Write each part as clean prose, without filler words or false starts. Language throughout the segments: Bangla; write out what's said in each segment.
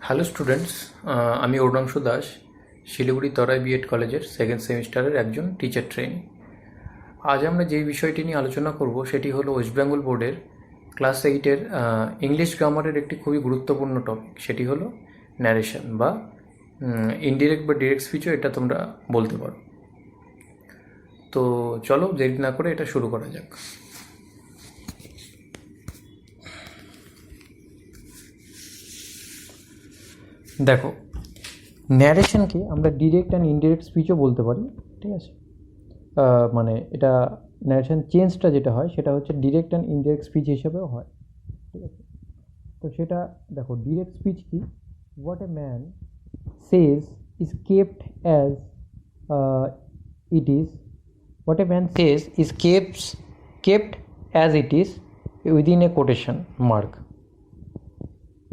হ্যালো স্টুডেন্টস, আমি অরুণাংশু দাস, শিলিগুড়ি তরাই বিএড কলেজের সেকেন্ড সেমিস্টারের একজন টিচার ট্রেনি। আজ আমরা যেই বিষয়টি নিয়ে আলোচনা করব সেটি হলো ওয়েস্ট বেঙ্গল বোর্ডের ক্লাস 8-এর ইংলিশ গ্রামারের একটি খুবই গুরুত্বপূর্ণ টপিক, সেটি হলো ন্যারেশন বা ইনডিরেক্ট বা ডিরেক্ট স্পিচও এটা তোমরা বলতে পারো। তো চলো দেরি না করে এটা শুরু করা যাক। দেখো, ন্যারেশনকে আমরা ডিরেক্ট অ্যান্ড ইনডিরেক্ট স্পিচও বলতে পারি, ঠিক আছে। মানে এটা ন্যারেশন চেঞ্জটা যেটা হয় সেটা হচ্ছে ডিরেক্ট অ্যান্ড ইনডিরেক্ট স্পিচ হিসেবেও হয়, ঠিক আছে। তো সেটা দেখো, ডিরেক্ট স্পিচ কি, what a man says is kept as it is, what a man says is kept as it is within a quotation mark.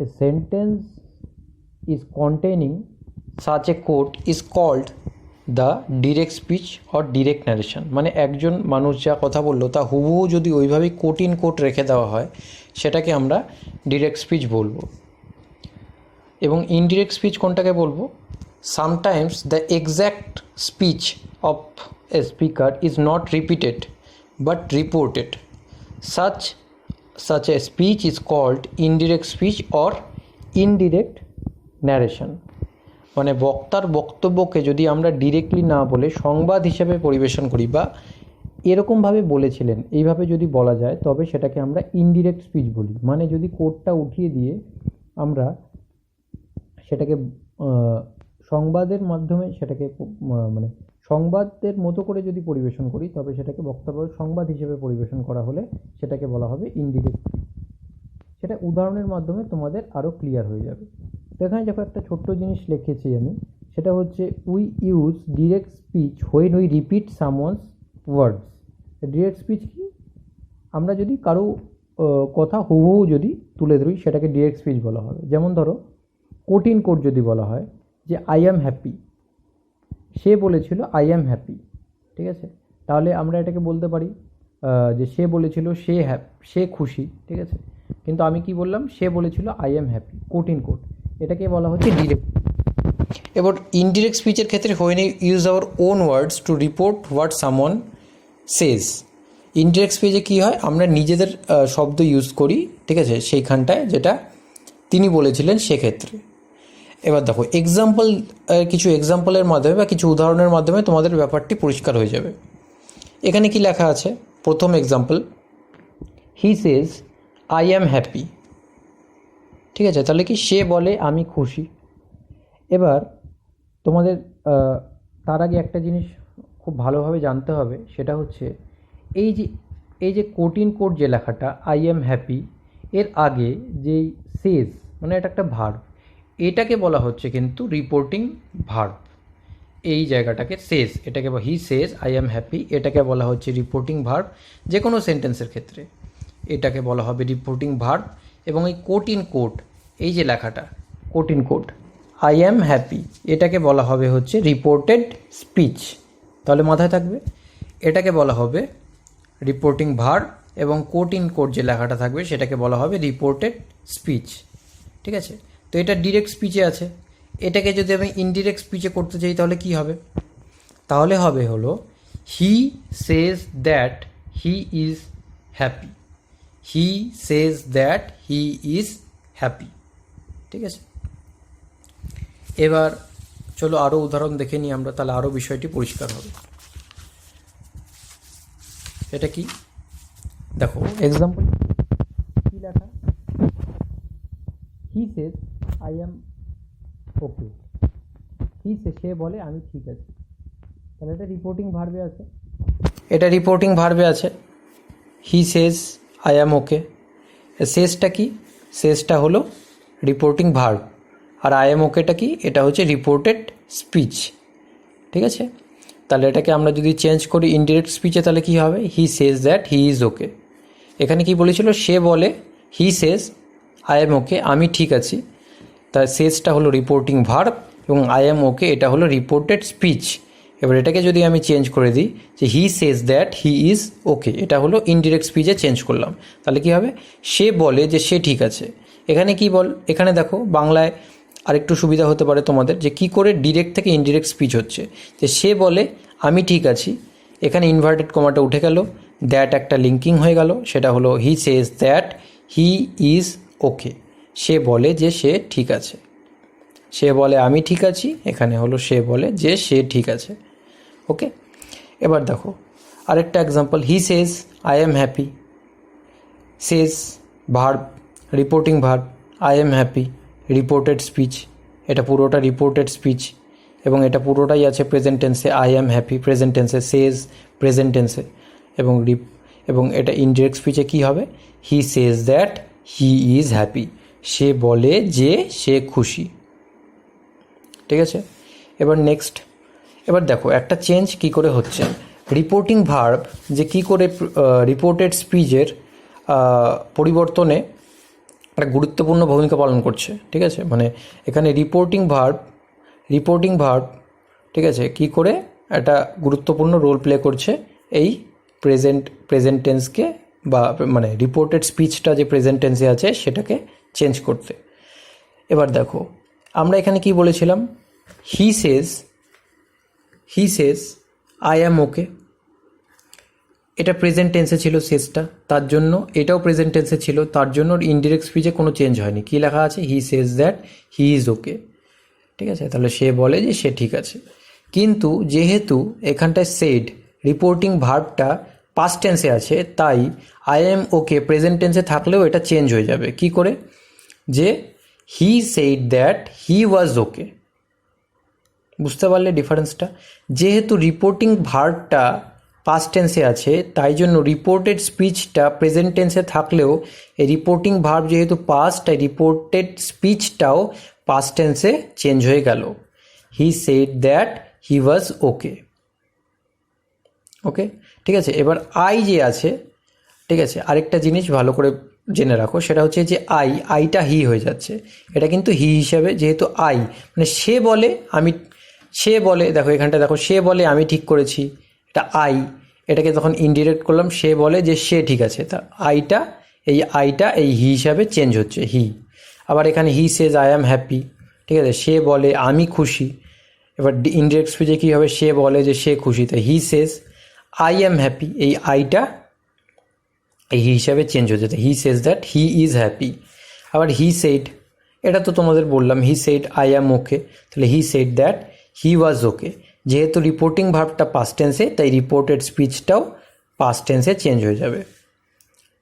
A sentence is containing such a quote is called the direct speech or direct narration। মানে একজন মানুষ যা কথা বললো তা হুবহু যদি ওইভাবেই কোট ইন কোট রেখে দেওয়া হয় সেটাকে আমরা ডিরেক্ট স্পিচ বলবো। এবং ইনডিরেক্ট স্পিচ কোনটাকে বলবো? Sometimes the exact speech of A speaker is not repeated but reported, such a speech is called indirect speech or indirect narration। মানে বক্তার বক্তব্যকে যদি আমরা ডিরেক্টলি না বলে সংবাদ হিসেবে পরিবেশন করি বা এরকমভাবে বলেছিলেন এইভাবে যদি বলা যায় তবে সেটাকে আমরা ইনডিরেক্ট স্পিচ বলি। মানে যদি কোটটা উঠিয়ে দিয়ে আমরা সেটাকে সংবাদের মাধ্যমে সেটাকে মানে সংবাদের মতো করে যদি পরিবেশন করি তবে সেটাকে বক্তব্য সংবাদ হিসেবে পরিবেশন করা হলে সেটাকে বলা হবে ইনডিরেক্ট। সেটা উদাহরণের মাধ্যমে তোমাদের আরও ক্লিয়ার হয়ে যাবে। তো এখানে যখন একটা ছোট্ট জিনিস লিখেছি আমি, সেটা হচ্ছে we use direct speech when we repeat someone's words. Direct speech কি? আমরা যদি কারো কথা হুবহু যদি তুলে ধরি সেটাকে ডিরেক্ট স্পিচ বলা হবে। যেমন ধরো, কোট ইন কোট যদি বলা হয় যে আই অ্যাম হ্যাপি, সে বলেছিল আই অ্যাম হ্যাপি, ঠিক আছে, তাহলে আমরা এটাকে বলতে পারি যে সে বলেছিল সে খুশি, ঠিক আছে, কিন্তু আমি কি বললাম, সে বলেছিল I am happy, quote in quote, এটাকে বলা হচ্ছে ডিরেক্ট। এবার ইনডিরেক্ট স্পিচের ক্ষেত্রে when use our own words to report what someone says. ইনডিরেক্ট স্পিচে কী হয়, আমরা নিজেদের শব্দ ইউজ করি, ঠিক আছে, সেইখানটায় যেটা তিনি বলেছিলেন সেক্ষেত্রে। এবার দেখো, কিছু এক্সাম্পলের মাধ্যমে বা কিছু উদাহরণের মাধ্যমে তোমাদের ব্যাপারটি পরিষ্কার হয়ে যাবে। এখানে কি লেখা আছে? প্রথম example, he says I am happy, ঠিক আছে, তাহলে কি সে বলে আমি খুশি। এবার তোমাদের তার আগে একটা জিনিস খুব ভালোভাবে জানতে হবে, সেটা হচ্ছে এই যে কোট ইন কোট যে লেখাটা আই অ্যাম হ্যাপি, এর আগে যেই সেজ, মানে এটা একটা ভার্ব, এটাকে বলা হচ্ছে কিন্তু রিপোর্টিং ভার্ব। এই জায়গাটাকে সেজ, এটাকে হি সেজ আই অ্যাম হ্যাপি, এটাকে বলা হচ্ছে রিপোর্টিং ভার্ব। যে কোনো সেন্টেন্সের ক্ষেত্রে এটাকে বলা হবে রিপোর্টিং ভার্ব। এবং এই কোট ইন কোট, এই যে লেখাটা quote in quote I am happy, এটাকে বলা হবে হচ্ছে রিপোর্টেড স্পিচ। তাহলে মাথায় থাকবে, এটাকে বলা হবে রিপোর্টিং ভার্ব এবং কোট ইন কোট যে লেখাটা থাকবে সেটাকে বলা হবে রিপোর্টেড স্পিচ, ঠিক আছে। তো এটা ডিরেক্ট স্পিচে আছে। এটাকে যদি আমি ইনডিরেক্ট স্পিচে করতে চাই তাহলে কি হবে? তাহলে হবে হলো he says that he is happy, he says that he is happy, ঠিক আছে। এবার চলো আরও উদাহরণ দেখে নিই আমরা, তাহলে আরও বিষয়টি পরিষ্কার হবে। এটা কি? দেখো এক্সাম্পল কি লেখা, হি সেজ আই অ্যাম ওকে, সে বলে আমি ঠিক আছি, তাহলে এটা রিপোর্টিং ভার্বে আছে। এটা রিপোর্টিং ভার্বে আছে, হি সেজ আই অ্যাম ওকে। সেজটা কি? সেজটা হলো রিপোর্টিং ভার্ব, আর আই অ্যাম ওকেটা কি? এটা হচ্ছে রিপোর্টেড স্পিচ, ঠিক আছে। তাহলে এটাকে আমরা যদি চেঞ্জ করি ইনডিরেক্ট স্পিচে তাহলে কি হবে? He says that he is okay. এখানে কি বলেছিল? সে বলে, হি সেজ আই অ্যাম ওকে, আমি ঠিক আছি। তার সেজটা হলো রিপোর্টিং ভার্ব এবং আই অ্যাম ওকে এটা হলো রিপোর্টেড স্পিচ। এবার এটাকে যদি আমি চেঞ্জ করে দিই যে হি সেজ দ্যাট হি ইজ ওকে, এটা হলো ইনডিরেক্ট স্পিচে চেঞ্জ করলাম। তাহলে কি হবে? সে বলে যে সে ঠিক আছে। এখানে কি এখানে দেখো বাংলায় আরেকটু সুবিধা হতে পারে তোমাদের যে কী করে ডিরেক্ট থেকে ইনডিরেক্ট স্পিচ হচ্ছে। যে সে বলে আমি ঠিক আছি, এখানে ইনভার্টেড কমাটা উঠে গেল, দ্যাট একটা লিঙ্কিং হয়ে গেল, সেটা হলো he says that he is ওকে। সে বলে যে সে ঠিক আছে, সে বলে আমি ঠিক আছি, এখানে হলো সে বলে যে সে ঠিক আছে। ওকে, এবার দেখো আরেকটা example, he says I am happy. Sage verb, reporting verb, I am happy reported speech, এটা পুরোটা রিপোর্টেড স্পিচ এবং এটা পুরোটাই আছে প্রেজেন্ট টেন্সে, আই এম হ্যাপি প্রেজেন্ট টেন্সে, সেজ প্রেজেন্ট টেন্সে, এবং এটা ইনডিরেক্ট স্পিচে কী হবে, he says that he is happy, সে বলে যে সে খুশি। ঠিক আছে, এবার নেক্সট, এবার দেখো একটা চেঞ্জ কি করে হচ্ছে, রিপোর্টিং ভার্ব যে কি করে রিপোর্টেড স্পিচের পরিবর্তনে একটা গুরুত্বপূর্ণ ভূমিকা পালন করছে। ঠিক আছে, মানে এখানে রিপোর্টিং ভার্ব ঠিক আছে কি করে একটা গুরুত্বপূর্ণ রোল প্লে করছে এই প্রেজেন্ট টেন্সকে, বা মানে রিপোর্টেড স্পিচটা যে প্রেজেন্ট টেন্সে আছে সেটাকে চেঞ্জ করতে। এবার দেখো আমরা এখানে কি বলেছিলাম, হি সেজ আই অ্যাম ওকে, এটা প্রেজেন্ট টেন্সে ছিল সেজটা, তার জন্য এটাও প্রেজেন্ট টেন্সে ছিল, তার জন্য ইনডিরেক্ট স্পিচে কোনো চেঞ্জ হয়নি। কী লেখা আছে, হি সেজ দ্যাট হি ইজ ওকে। ঠিক আছে, তাহলে সে বলে যে সে ঠিক আছে। কিন্তু যেহেতু এখানটায় সেড রিপোর্টিং ভার্বটা পাস্ট টেন্সে আছে, তাই আই এম ওকে প্রেজেন্ট টেন্সে থাকলেও এটা চেঞ্জ হয়ে যাবে। কি করে, যে হি সেড দ্যাট হি ওয়াজ ওকে। বুঝতে পারলে ডিফারেন্সটা? যেহেতু রিপোর্টিং ভার্বটা পাস্ট টেন্সে আছে, তাই জন্য রিপোর্টেড স্পিচটা প্রেজেন্ট টেন্সে থাকলেও এই রিপোর্টিং ভার্ব যেহেতু পাস্ট, তাই রিপোর্টেড স্পিচটাও পাস্ট টেন্সে চেঞ্জ হয়ে গেল। হি সেড দ্যাট হি ওয়াজ ওকে। ওকে, ঠিক আছে। এবার যে আছে, ঠিক আছে, আরেকটা জিনিস ভালো করে জেনে রাখো, সেটা হচ্ছে যে আইটা হি হয়ে যাচ্ছে। এটা কিন্তু হি হিসাবে, যেহেতু মানে সে বলে দেখো এখানটা দেখো, সে বলে আমি ঠিক করেছি, এটা এটাকে তখন ইনডিরেক্ট করলাম, সে বলে যে সে ঠিক আছে, তা আইটা এই হি হিসাবে চেঞ্জ হচ্ছে, হি। আবার এখানে হি সেজ আই অ্যাম হ্যাপি, ঠিক আছে, সে বলে আমি খুশি। এবার ইনডিরেক্ট স্পিচে কী হবে, সে বলে যে সে খুশি, তাই হি সেজ আই অ্যাম হ্যাপি, এই আইটা এই হি হিসাবে চেঞ্জ হয়ে যেতে, he says that he is happy. আবার হি সেড, এটা তো তোমাদের বললাম, হি সেড আই অ্যাম ওকে, তাহলে হি সেড দ্যাট হি ওয়াজ ওকে। যেহেতু রিপোর্টিং ভার্বটা পাস্ট টেন্সে, তাই রিপোর্টেড স্পিচটাও পাস্ট টেন্সে চেঞ্জ হয়ে যাবে।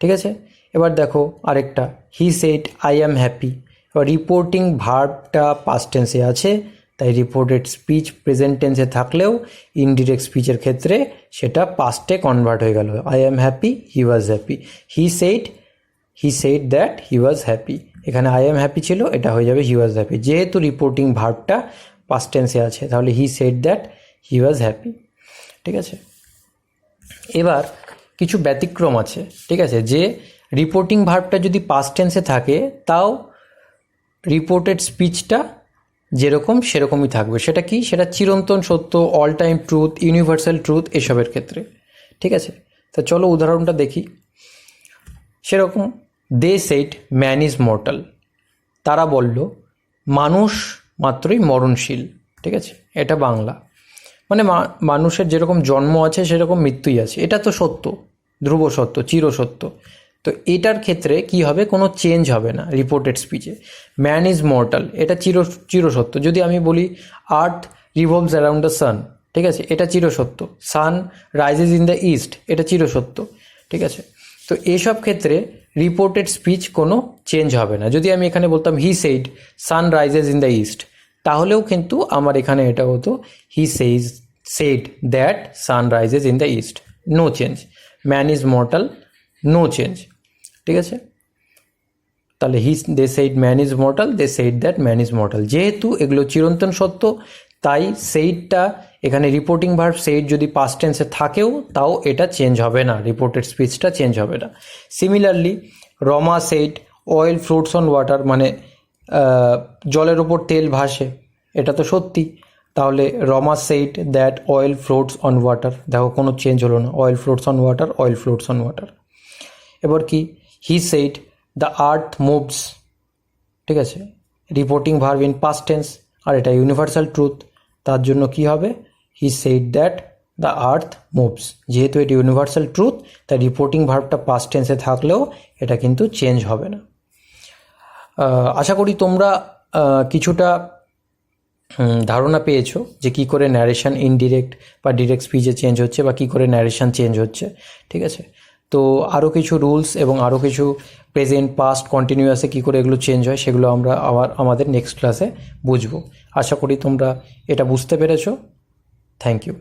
ঠিক আছে, এবার দেখো আরেকটা, he said I am happy. এবার রিপোর্টিং ভার্বটা পাস্ট টেন্সে আছে, তাই রিপোর্টেড স্পিচ প্রেজেন্ট টেন্সে থাকলেও ইনডিরেক্ট স্পিচের ক্ষেত্রে সেটা পাস্টে কনভার্ট হয়ে গেল, I am happy he was happy. He said that he was happy, এখানে আই অ্যাম হ্যাপি ছিল, এটা হয়ে যাবে হি ওয়াজ হ্যাপি। যেহেতু রিপোর্টিং ভার্বটা পাস্ট টেন্সে আছে, তাহলে হি said that he was happy. ঠিক আছে, এবার কিছু ব্যতিক্রম আছে। ঠিক আছে, যে রিপোর্টিং ভার্বটা যদি পাস্ট টেন্সে থাকে, তাও রিপোর্টেড স্পিচটা যেরকম সেরকমই থাকবে। সেটা কি, সেটা চিরন্তন সত্য, all time truth, universal truth, এসবের ক্ষেত্রে। ঠিক আছে, তা চলো উদাহরণটা দেখি। সেরকম, they said man is mortal, তারা বলল মানুষ মাত্রই মরণশীল। ঠিক আছে, এটা বাংলা, মানে মানুষের যেরকম জন্ম আছে সেরকম মৃত্যুই আছে, এটা তো সত্য, ধ্রুব সত্য, চিরসত্য। তো এটার ক্ষেত্রে কি হবে, কোনো চেঞ্জ হবে না রিপোর্টেড স্পিচে। ম্যান ইজ মর্টাল, এটা চিরসত্য। যদি আমি বলি earth revolves around the sun, ঠিক আছে, এটা চিরসত্য। Sun rises in the east, এটা চিরসত্য। ঠিক আছে, তো এসব ক্ষেত্রে রিপোর্টেড স্পিচ কোনো চেঞ্জ হবে না। যদি আমি এখানে বলতাম he said sun rises in the east, তাহলেও কিন্তু আমার এখানে এটা হতো he said that sun rises in the east, no change. Man is mortal, no change. ঠিক আছে, তাহলে they said man is mortal, they said that man is mortal. যেহেতু এগুলো চিরন্তন সত্য, তাই সেইডটা এখানে রিপোর্টিং ভার্ব সেইড যদি পাস্ট টেন্সে থাকেও, তাও এটা চেঞ্জ হবে না, রিপোর্টেড স্পিচটা চেঞ্জ হবে না। Similarly, Rama said oil floats on water, মানে জলের ওপর তেল ভাসে, এটা তো সত্যি। তাহলে Rama said that oil floats on water, দেখো কোনো চেঞ্জ হলো না, oil floats on water, oil floats on water. এবার কি, he said the earth moves, ঠিক আছে, reporting verb in past tense, আর এটা ইউনিভার্সাল ট্রুথ, তার জন্য কি হবে, he said that the earth moves. যেহেতু এটি ইউনিভার্সাল ট্রুথ, তাই রিপোর্টিং ভার্বটা পাস্ট টেন্সে থাকলেও এটা কিন্তু চেঞ্জ হবে না। আশা করি তোমরা কিছুটা ধারণা পেয়েছো যে কী করে ন্যারেশন ইনডিরেক্ট বা ডিরেক্ট স্পিচে চেঞ্জ হচ্ছে বা কী করে ন্যারেশন চেঞ্জ হচ্ছে, ঠিক আছে। তো আরও কিছু রুলস এবং আরও কিছু প্রেজেন্ট পাস্ট কন্টিনিউয়াসে কী করে এগুলো চেঞ্জ হয় সেগুলো আমরা আমাদের নেক্সট ক্লাসে বুঝবো। আশা করি তোমরা এটা বুঝতে পেরেছো। Thank you.